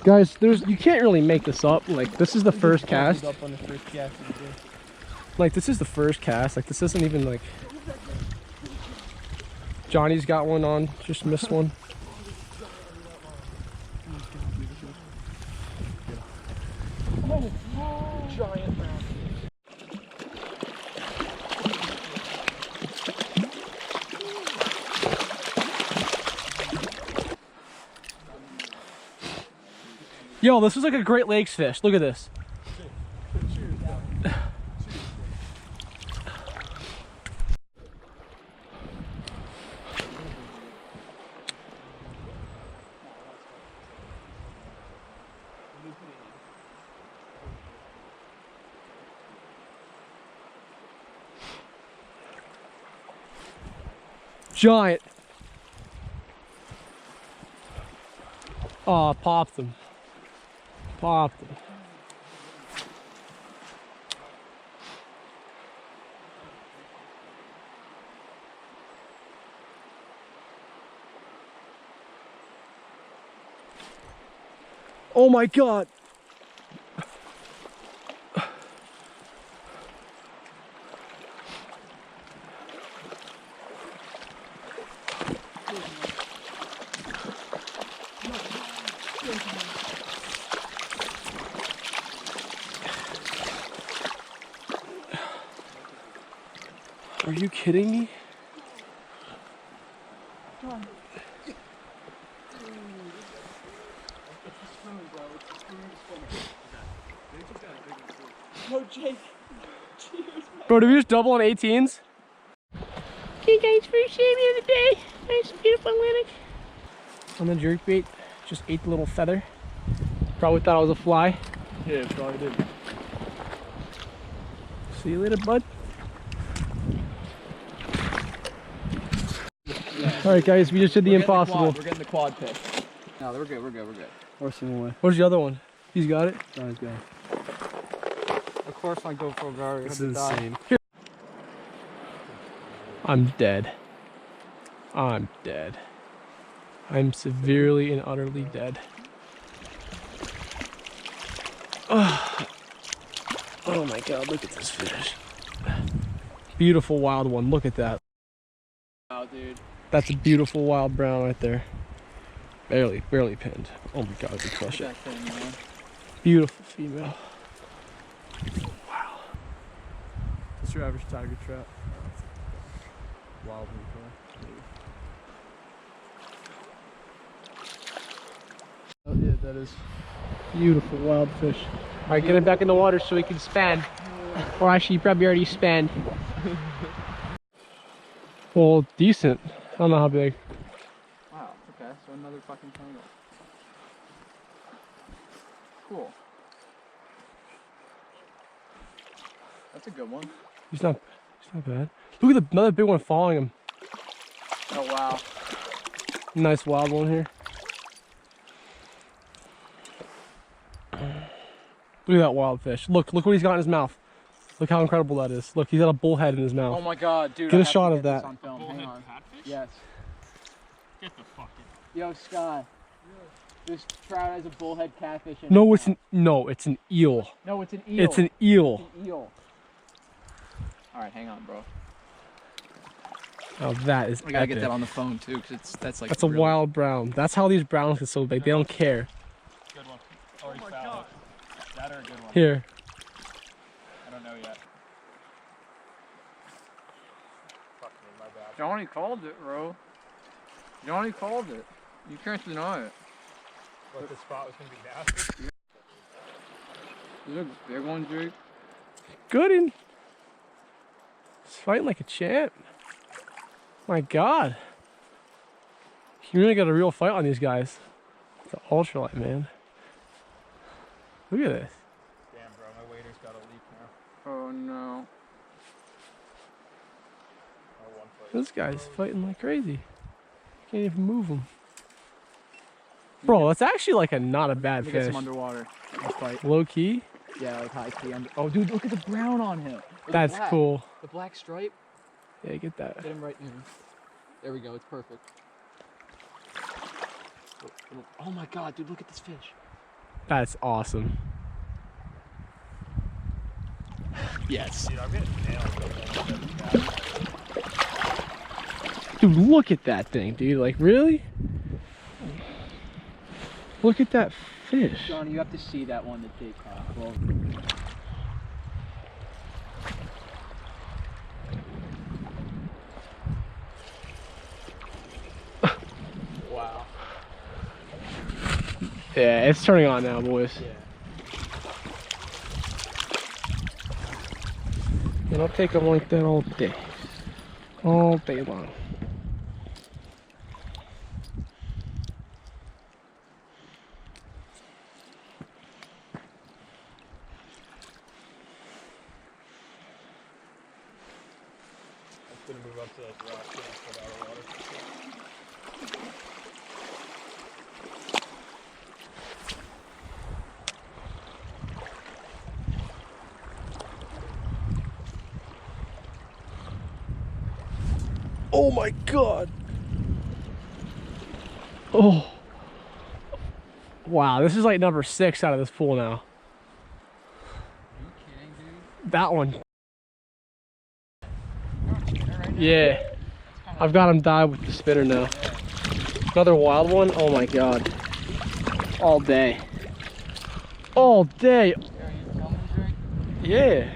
Guys, you can't really make this up. Like, this is the first cast. Up on the first cast of the day. Like, this is the first cast. Like, this isn't even like... Johnny's got one on, just missed one. Oh, giant round. Yo, this is like a Great Lakes fish. Look at this. Giant. Oh, popped them. Popped them. Oh my God. Are you kidding me? No, Jake. Bro, did we just double on 18s? Okay guys, first shammy of the day. Nice beautiful Atlantic. On the jerkbait, just ate the little feather. Probably thought I was a fly. Yeah, probably did. See you later, bud. Alright guys, we just did the impossible. We're getting the quad pick. No, we're good, we're good. Or some way. Where's the other one? He's got it? No, he's got it. Of course my GoPro guard. This is insane. Here. I'm dead. I'm dead. I'm severely and utterly dead. Oh my God, look at this fish. Beautiful wild one, look at that. Wow, dude. That's a beautiful wild brown right there. Barely pinned. Oh my God, we crush it. Beautiful female. Wow. What's your average tiger trout? Wild one. Oh yeah, that is beautiful wild fish. All right, get him back in the water so he can span. Or actually, he probably already spanned. Well, decent. I don't know how big. Wow, okay, so another fucking tangle. Cool. That's a good one. He's not bad. Look at another big one following him. Oh wow. Nice wild one here. Look at that wild fish. Look what he's got in his mouth. Look how incredible that is. Look, he's got a bullhead in his mouth. Oh my God, dude. Get a shot of that. On film. Hang on. Catfish? Yes. Get the fuck in. Yo, Sky. This trout has a bullhead catfish in No, his it's an eel. No, it's an eel. It's an eel. It's an eel. Alright, hang on, bro. Oh, that is I gotta epic. get that on the phone too, because that's like. That's a wild brown. That's how these browns get so big. They don't care. Good one. Oh, he found it. That or a good one. Here. I don't know yet. Fuck me, my bad. Johnny called it, bro. Johnny called it. You can't deny it. What, the spot was gonna be nasty? Is it a big one, Jake? Good in. He's fighting like a champ. My God. You really got a real fight on these guys. It's an ultralight, man. Look at this. Damn, bro, my waiter's got a leak now. Oh no. Oh, 1 foot. This guy's fighting like crazy. Can't even move him. Bro, that's actually like not a bad Let me fish. get some underwater. Let's fight. Low key. Yeah, like high key under. Oh, dude, look at the brown on him. It's That's black. cool. The black stripe. Yeah, get that. Get him right here. There we go. It's perfect. Oh my God, dude, look at this fish. That's awesome. Yes. Dude, I'm getting nailed. Dude, look at that thing, dude. Like, really? Look at that fish. John, you have to see that one that they caught. Well, Wow. Yeah, it's turning on now, boys. Yeah. And I'll take them like that all day. All day long. I'm gonna move up to those rocks and put out of water. Oh my god. Oh. Wow, this is like number 6 out of this pool now. are you kidding, dude? That one. You're on spinner right now? Yeah. I've got him dive with the spinner now. Another wild one? Oh my god. All day. All day. Are you filming this right? Yeah.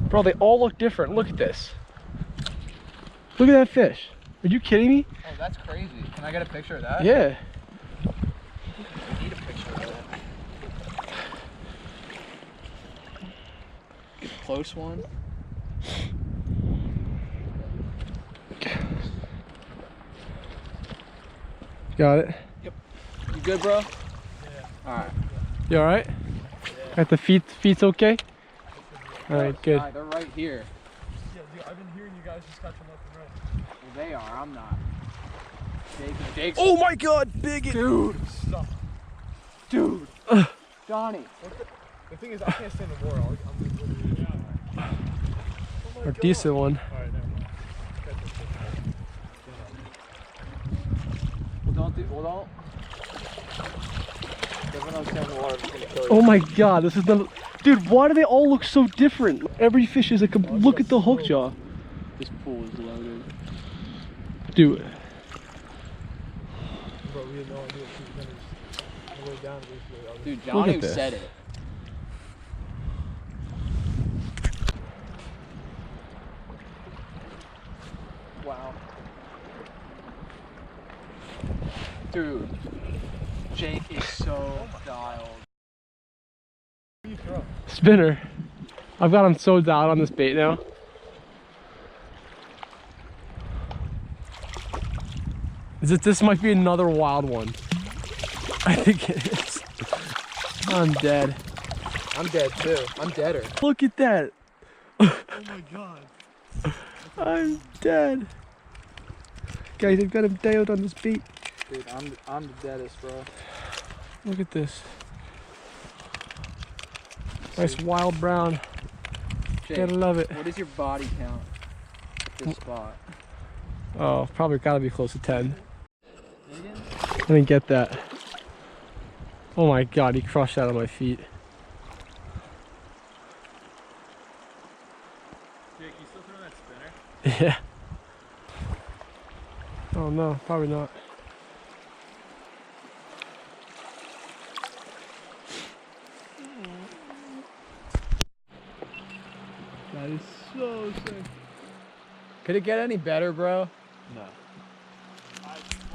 Bro, they all look different. Look at this. Look at that fish. Are you kidding me? Oh, that's crazy. Can I get a picture of that? Yeah. I need a picture of that. Get a close one. Got it. You good, bro? Yeah. Alright. You alright? Got the feet's okay? Alright, good. They're right here. Yeah, dude, I've been hearing you guys just catch them left and right. Well, they are. I'm not. Jake's Oh my god, bigot! dude. Stop. Dude. Johnny. The thing is, I can't stand the water. I'm just literally down. A decent one. Alright, never mind. Catch this fish. Well, don't. Everyone else in the water is gonna kill you. Oh my god, this is the... Dude, why do they all look so different? Every fish is a... Look at the hook jaw. This pool is loaded. Dude. Bro, we had no idea if he was gonna just on the way down. Dude, Look Johnny at this. said it. Wow. Dude, Jake is so dialed. Spinner. I've got him so dialed on this bait now. This might be another wild one. I think it is. I'm dead. I'm dead too. I'm deader. Look at that. Oh my god. I'm dead. Guys, I've got him dialed on this bait. Dude, I'm the deadest, bro. Look at this. Nice wild brown. Jake, Gotta love it. what is your body count at this spot? Oh, probably gotta be close to 10. Million? I didn't get that. Oh my god, he crushed that on my feet. Jake, you still throwing that spinner? Yeah. Oh no, probably not. That is so sick. Could it get any better, bro? No.